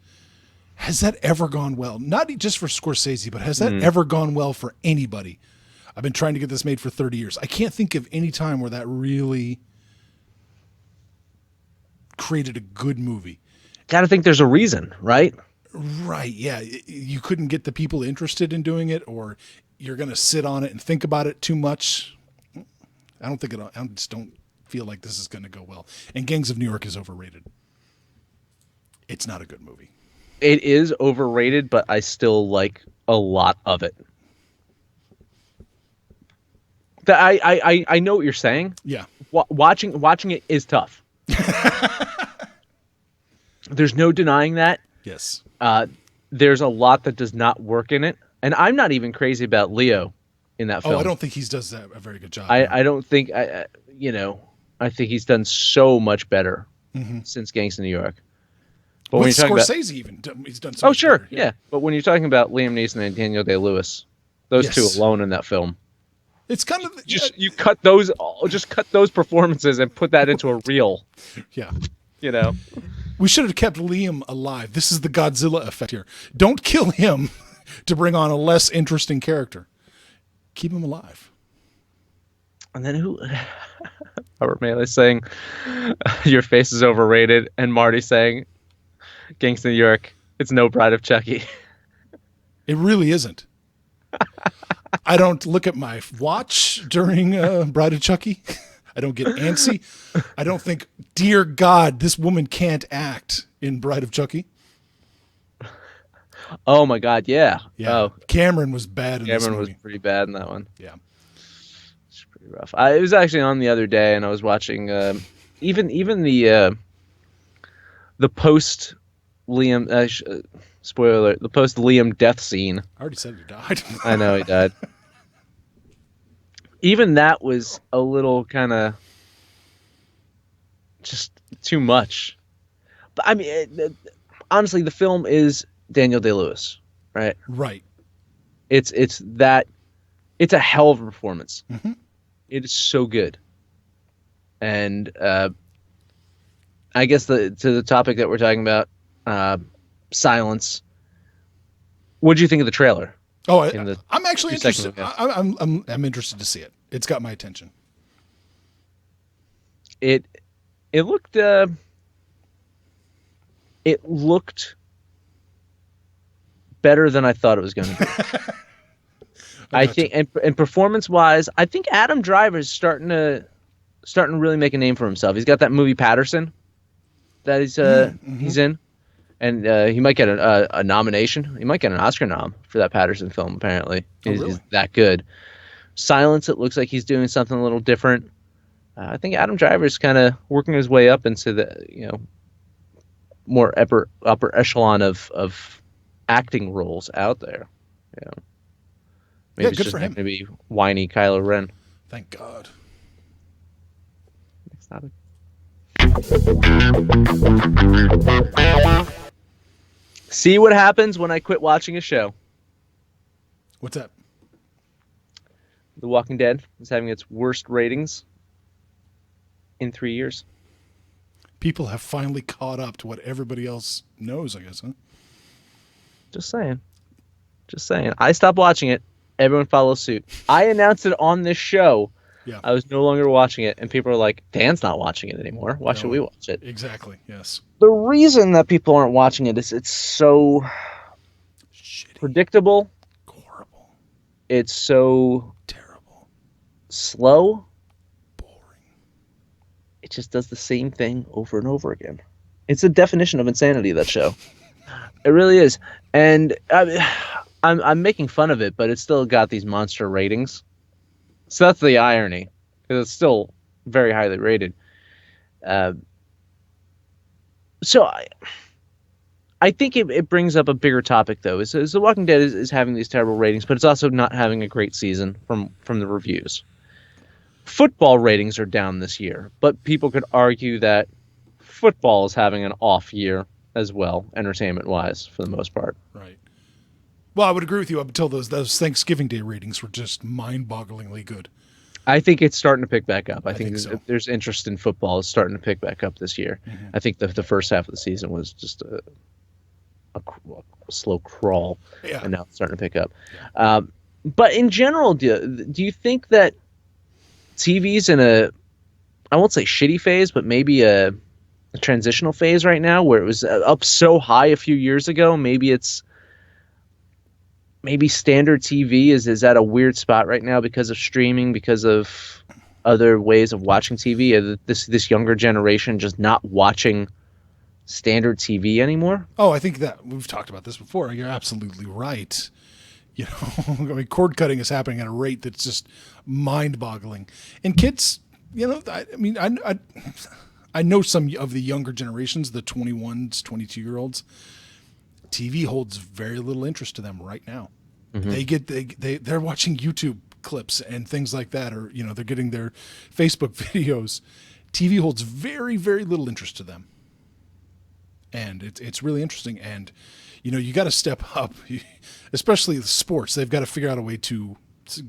Has that ever gone well? Not just for Scorsese, but has that ever gone well for anybody? I've been trying to get this made for 30 years. I can't think of any time where that really created a good movie. Gotta think there's a reason, right? Right, yeah. You couldn't get the people interested in doing it, or you're going to sit on it and think about it too much. I just don't feel like this is going to go well. And Gangs of New York is overrated. It's not a good movie. It is overrated, but I still like a lot of it. I know what you're saying. Yeah. Watching it is tough. There's no denying that. Yes. There's a lot that does not work in it. And I'm not even crazy about Leo in that film. Oh, I don't think he does a very good job. I don't think, I think he's done so much better since Gangs of New York. But when you're talking Scorsese he's done so much sure, better. yeah. But when you're talking about Liam Neeson and Daniel Day-Lewis, those two alone in that film. It's kind of you cut those performances and put that into a reel. Yeah. We should have kept Liam alive. This is the Godzilla effect here. Don't kill him to bring on a less interesting character. Keep him alive. And then Robert Maley saying, your face is overrated, and Marty saying, Gangs of New York, it's no Bride of Chucky. It really isn't. I don't look at my watch during Bride of Chucky. I don't get antsy. I don't think, dear God, this woman can't act in Bride of Chucky. Oh my God, yeah. Oh. Cameron was bad in this movie. Cameron was pretty bad in that one. Yeah. It's pretty rough. It was actually on the other day, and I was watching even the post Liam spoiler alert, the post Liam death scene. I already said he died. I know he died. Even that was a little kind of just too much. But I mean, honestly, the film is Daniel Day-Lewis, right? Right. It's a hell of a performance. Mm-hmm. It is so good. And I guess to the topic that we're talking about, silence. What did you think of the trailer? Oh, I'm actually interested. I'm interested to see it. It's got my attention. It looked better than I thought it was going to be. I think, and performance-wise, I think Adam Driver's starting to really make a name for himself. He's got that movie Patterson that he's in. And he might get a nomination. He might get an Oscar nom for that Patterson film, apparently. He's that good. Silence, it looks like he's doing something a little different. I think Adam Driver's kind of working his way up into the more upper echelon of acting roles out there. Maybe it's good just for him. Maybe whiny Kylo Ren. Thank God. Stop it. See what happens when I quit watching a show. What's that? The Walking Dead is having its worst ratings in 3 years. People have finally caught up to what everybody else knows, I guess, huh? Just saying. Just saying. I stopped watching it. Everyone follows suit. I announced it on this show. Yeah. I was no longer watching it, and people are like, Dan's not watching it anymore. Why should we watch it? Exactly, yes. The reason that people aren't watching it is it's so Shitty. predictable. Horrible. It's so terrible. Slow. Boring. It just does the same thing over and over again. It's the definition of insanity, that show. It really is. And I'm making fun of it, but it's still got these monster ratings. So that's the irony, because it's still very highly rated. So I think it brings up a bigger topic, though. Is The Walking Dead is having these terrible ratings, but it's also not having a great season from the reviews. Football ratings are down this year, but people could argue that football is having an off year as well, entertainment-wise, for the most part. Right. Well, I would agree with you up until those Thanksgiving Day ratings were just mind-bogglingly good. I think it's starting to pick back up. I think so. There's interest in football. It's starting to pick back up this year. Mm-hmm. I think the first half of the season was just a slow crawl, and now it's starting to pick up. Yeah. But in general, do you think that TV's in I won't say shitty phase, but maybe a transitional phase right now, where it was up so high a few years ago? Maybe standard TV is at a weird spot right now because of streaming, because of other ways of watching TV. This younger generation just not watching standard TV anymore. Oh, I think that we've talked about this before. You're absolutely right. You know, I mean, cord cutting is happening at a rate that's just mind-boggling. And kids, you know, I know some of the younger generations, the 21s, 22-year-olds. TV holds very little interest to them right now. Mm-hmm. They're watching YouTube clips and things like that, or you know, they're getting their Facebook videos. TV holds very, very little interest to them, and it's really interesting. And you know, you got to step up, especially the sports. They've got to figure out a way to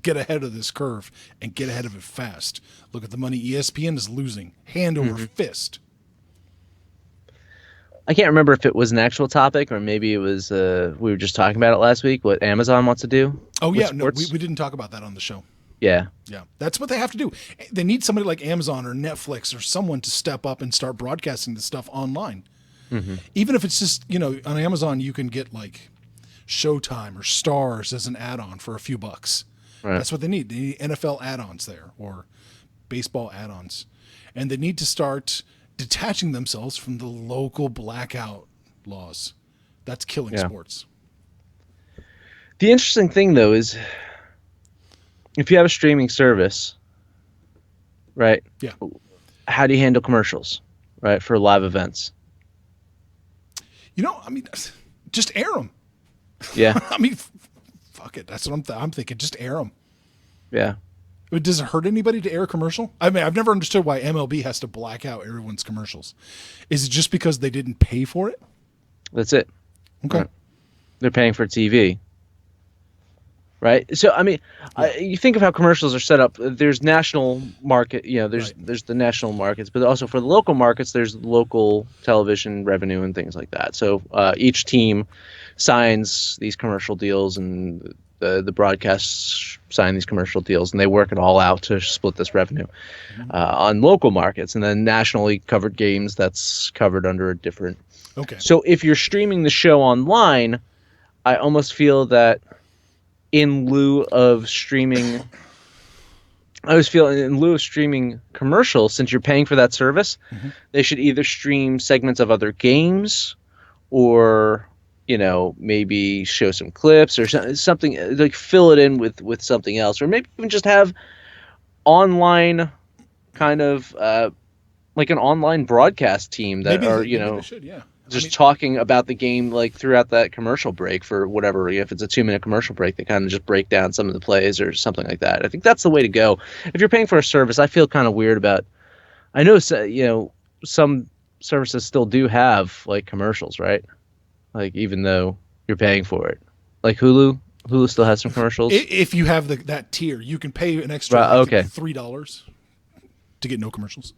get ahead of this curve and get ahead of it fast. Look at the money ESPN is losing hand over fist. I can't remember if it was an actual topic or maybe it was we were just talking about it last week, what Amazon wants to do. Oh, yeah. No, we didn't talk about that on the show. Yeah. Yeah. That's what they have to do. They need somebody like Amazon or Netflix or someone to step up and start broadcasting this stuff online. Mm-hmm. Even if it's just, you know, on Amazon, you can get like Showtime or Stars as an add-on for a few bucks. Right. That's what they need. They need NFL add-ons there or baseball add-ons. And they need to start detaching themselves from the local blackout laws. That's killing sports. The interesting thing, though, is if you have a streaming service, right? Yeah. How do you handle commercials, right, for live events? You know, I mean, just air them. Yeah. I mean, fuck it. That's what I'm thinking. Just air them. Yeah. Does it hurt anybody to air a commercial? I mean, I've never understood why MLB has to black out everyone's commercials. Is it just because they didn't pay for it? That's it. Okay. Right. They're paying for TV. Right? So, I mean, you think of how commercials are set up. There's national market, you know, there's the national markets, but also for the local markets, there's local television revenue and things like that. So each team signs these commercial deals and the broadcasts sign these commercial deals, and they work it all out to split this revenue on local markets. And then nationally covered games, that's covered under a different. Okay. So if you're streaming the show online, I almost feel that in lieu of streaming commercials, since you're paying for that service, they should either stream segments of other games or, you know, maybe show some clips or something, like fill it in with something else, or maybe even just have online kind of like an online broadcast team that just talking about the game like throughout that commercial break for whatever. If it's a 2-minute commercial break, they kind of just break down some of the plays or something like that. I think that's the way to go. If you're paying for a service, I feel kind of weird about I know, some services still do have like commercials, right? Like even though you're paying for it, like Hulu still has some commercials. If you have that tier, you can pay an extra Right, like okay. $3 to get no commercials.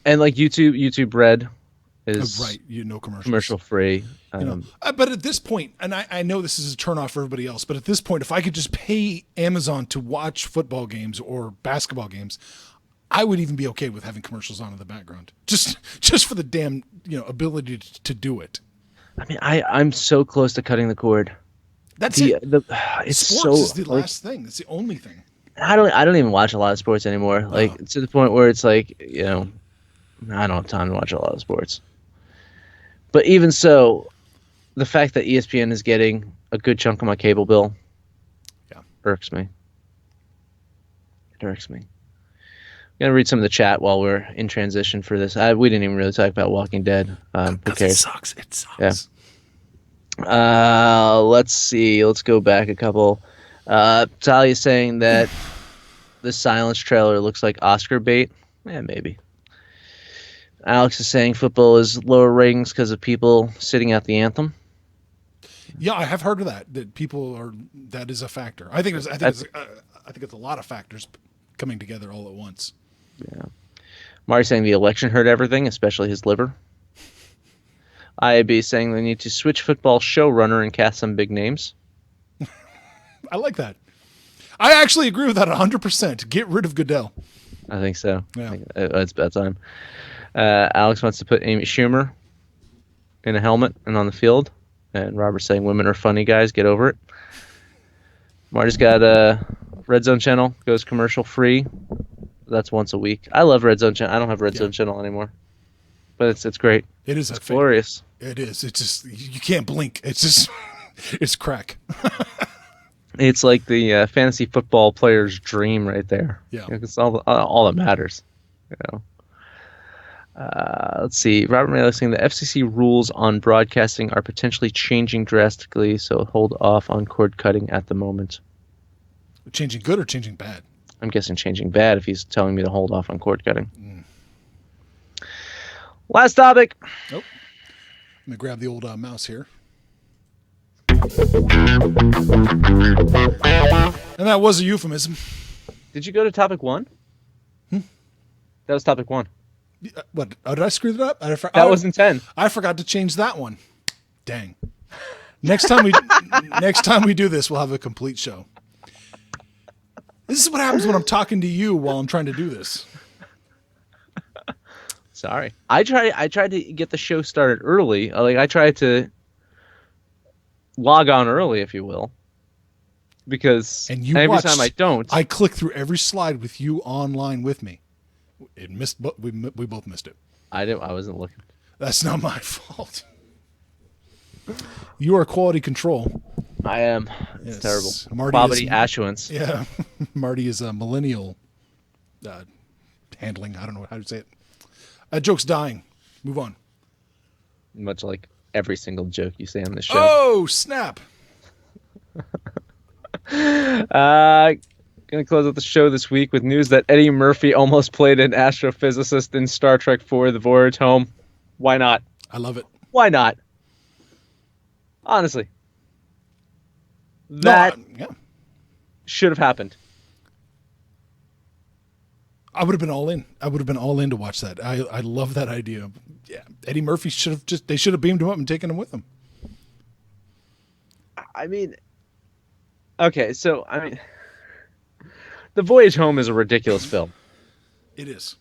And like YouTube Red is Right, no commercials. commercial free. But at this point, and I know this is a turn off for everybody else, but at this point, if I could just pay Amazon to watch football games or basketball games, I would even be okay with having commercials on in the background, just for the damn ability to do it. I mean, I'm so close to cutting the cord. That's it. It's Sports so is the last thing. It's the only thing. I don't even watch a lot of sports anymore. Like to the point where it's like I don't have time to watch a lot of sports. But even so, the fact that ESPN is getting a good chunk of my cable bill, irks me. It irks me. I'm gonna read some of the chat while we're in transition for this. We didn't even really talk about Walking Dead. Who cares? It sucks. Yeah. Let's see. Let's go back a couple. Talia's saying that the Silence trailer looks like Oscar bait. Yeah, maybe. Alex is saying football is lower ratings because of people sitting out the anthem. Yeah, I have heard of that. That is a factor. I think it's a lot of factors coming together all at once. Yeah. Marty saying the election hurt everything, especially his liver. IAB saying they need to switch football showrunner and cast some big names. I like that. I actually agree with that 100%. Get rid of Goodell. I think so. Yeah. I think it's about time. Alex wants to put Amy Schumer in a helmet and on the field. And Robert's saying women are funny, guys. Get over it. Marty's got a Red Zone channel. Goes commercial free. That's once a week. I love Red Zone channel. I don't have Red Zone channel anymore. But it's great. It is. It's glorious. It is. It's just, you can't blink. It's just, it's crack. It's like the fantasy football player's dream right there. Yeah. It's all that matters. Let's see. Robert Mayo saying the FCC rules on broadcasting are potentially changing drastically, so hold off on cord cutting at the moment. Changing good or changing bad? I'm guessing changing bad if he's telling me to hold off on cord cutting. Last topic. Nope. Let me grab the old mouse here. And that was a euphemism. Did you go to topic 1? That was topic 1. What? Oh, did I screw that up? That wasn't 10. I forgot to change that one. Dang. Next time we do this, we'll have a complete show. This is what happens when I'm talking to you while I'm trying to do this. Sorry. I tried to get the show started early. Like I tried to log on early, if you will. Because every time I don't. I click through every slide with you online with me. It missed, but we both missed it. I wasn't looking. That's not my fault. You are quality control. I am. It's terrible. Marty quality assurance. Yeah. Marty is a millennial handling. I don't know how to say it. Joke's dying. Move on. Much like every single joke you say on this show. Oh, snap. Gonna close out the show this week with news that Eddie Murphy almost played an astrophysicist in Star Trek IV: The Voyage Home. Why not? I love it. Why not? Honestly. That should have happened. I would have been all in. I would have been all in to watch that. I love that idea. Yeah, Eddie Murphy should have beamed him up and taken him with them. I mean, okay, so The Voyage Home is a ridiculous film. It is.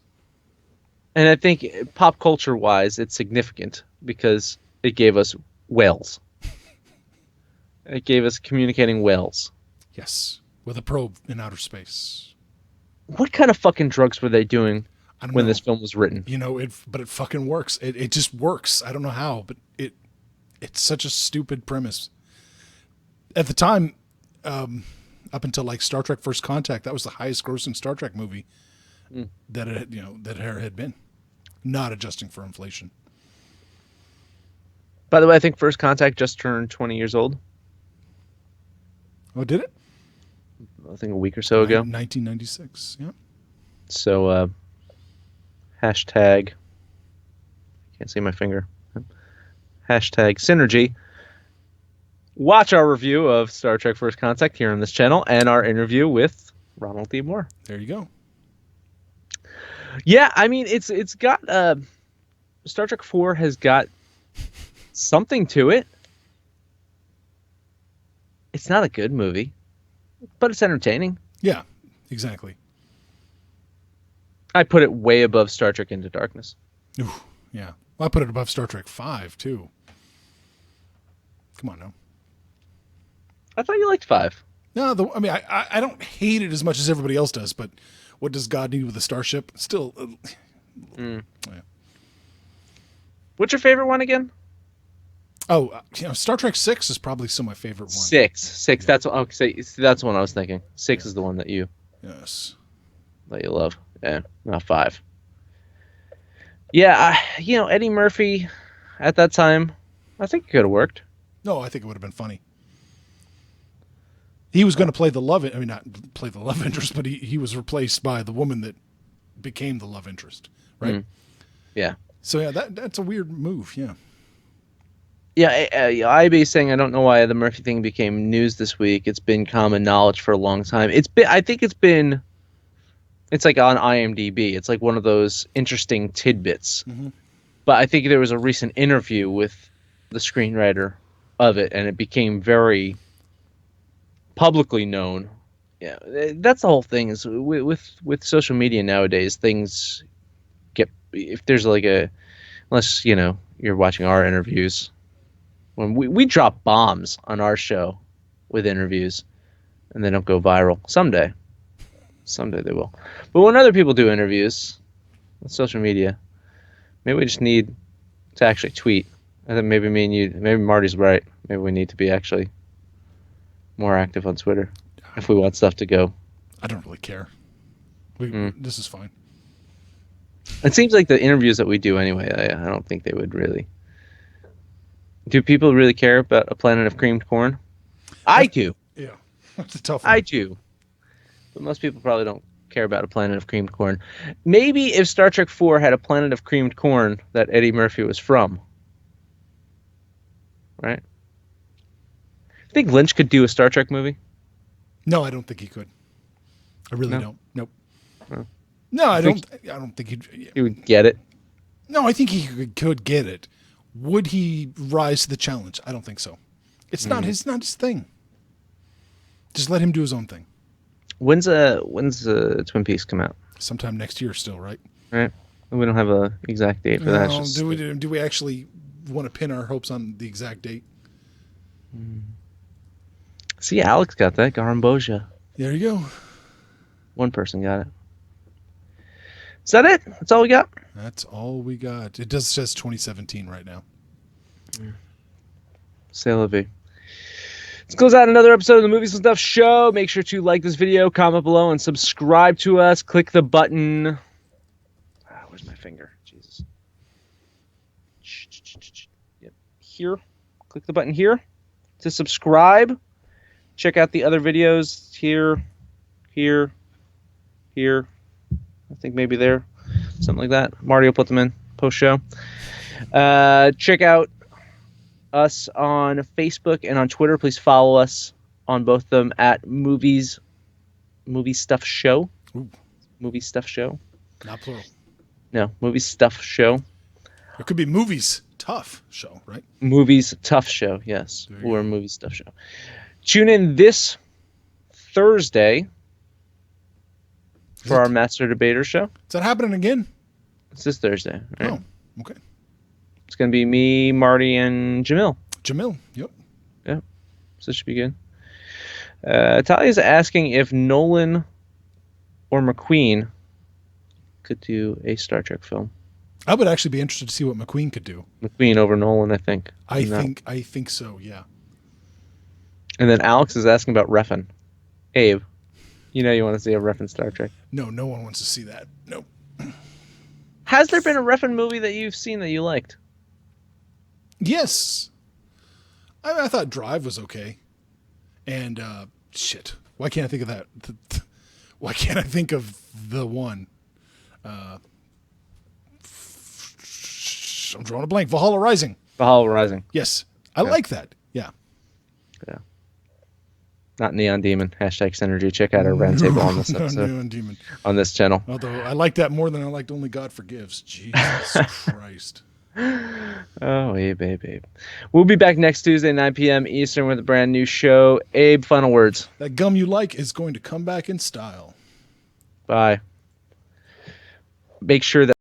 And I think pop culture wise, it's significant because it gave us whales. It gave us communicating whales. Yes, with a probe in outer space. What kind of fucking drugs were they doing when this film was written? But it fucking works. It just works. I don't know how, but it's such a stupid premise. At the time, up until like Star Trek: First Contact, that was the highest grossing Star Trek movie that it had been, not adjusting for inflation. By the way, I think First Contact just turned 20 years old. Oh, did it? I think a week or so ago. 1996. Yeah. So, Hashtag. Can't see my finger. Hashtag synergy. Watch our review of Star Trek First Contact here on this channel and our interview with Ronald D. Moore. There you go. Yeah, I mean, it's got Star Trek 4 has got something to it. It's not a good movie, but it's entertaining. Yeah, exactly. I put it way above Star Trek Into Darkness. Ooh, yeah. Well, I put it above Star Trek 5, too. Come on, now. I thought you liked 5. No, I mean, I don't hate it as much as everybody else does, but what does God need with a starship? Still, yeah. What's your favorite one again? Oh, Star Trek 6 is probably still my favorite one. 6. Yeah. That's the one I was thinking. 6 is the one that you love. Yeah, not 5. Yeah, Eddie Murphy at that time, I think it could have worked. No, I think it would have been funny. He was going to play the love. I mean, not play the love interest, but he was replaced by the woman that became the love interest, right? Mm. Yeah. So yeah, that's a weird move. Yeah. Yeah, IB saying I don't know why the Murphy thing became news this week. It's been common knowledge for a long time. It's like on IMDb. It's like one of those interesting tidbits. Mm-hmm. But I think there was a recent interview with the screenwriter of it, and it became very publicly known. Yeah, that's the whole thing. Is with social media nowadays, things get, if there's like unless you're watching our interviews, when we drop bombs on our show with interviews, and they don't go viral. Someday they will. But when other people do interviews on social media, maybe we just need to actually tweet. I think maybe me and you, maybe Marty's right. Maybe we need to be actually more active on Twitter if we want stuff to go. I don't really care. This is fine. It seems like the interviews that we do anyway, I don't think they would really. Do people really care about A Planet of Creamed Corn? I do. Yeah, that's a tough one. I do. But most people probably don't care about A Planet of Creamed Corn. Maybe if Star Trek 4 had a planet of creamed corn that Eddie Murphy was from. Right? Think Lynch could do a Star Trek movie? No, I don't think he could. I really don't. Nope. No. No, I don't think he would get it. No, I think he could get it. Would he rise to the challenge? I don't think so. It's not his thing. Just let him do his own thing. When's Twin Peaks come out? Sometime next year still, right? Right. We don't have a exact date for that. Do we actually want to pin our hopes on the exact date? See, Alex got that. Garamboja. There you go. One person got it. Is that it? That's all we got? That's all we got. It does says 2017 right now. C'est la vie. Let's close out another episode of the Movies and Stuff Show. Make sure to like this video, comment below, and subscribe to us. Click the button. Where's my finger? Jesus. Yep. Here. Click the button here to subscribe. Check out the other videos here. I think maybe there. Something like that. Marty will put them in post-show. Check out us on Facebook and on Twitter. Please follow us on both of them at Movie Stuff Show. Ooh. Movie Stuff Show. Not plural. No, Movie Stuff Show. It could be Movies Tough Show, right? Movies Tough Show, yes. Or Movie Stuff Show. Tune in this Thursday for our Master Debater show. Is that happening again? It's this Thursday. Right? Oh, okay. It's going to be me, Marty, and Jamil. Yep. Yeah. So it should be good. Talia's asking if Nolan or McQueen could do a Star Trek film. I would actually be interested to see what McQueen could do. McQueen over Nolan, I think. I think so, yeah. And then Alex is asking about Refn. Abe, you want to see a Refn Star Trek. No one wants to see that. Nope. Has there been a Refn movie that you've seen that you liked? Yes. I thought Drive was okay. And, shit. Why can't I think of that? Why can't I think of the one? I'm drawing a blank. Valhalla Rising. Valhalla Rising. Yes. I like that. Yeah. Yeah. Not Neon Demon. Hashtag Synergy. Check out our roundtable on this episode. Neon Demon. On this channel. Although I like that more than I liked Only God Forgives. Jesus Christ. Oh, Abe. We'll be back next Tuesday, 9 p.m. Eastern with a brand new show. Abe, final words. That gum you like is going to come back in style. Bye. Make sure that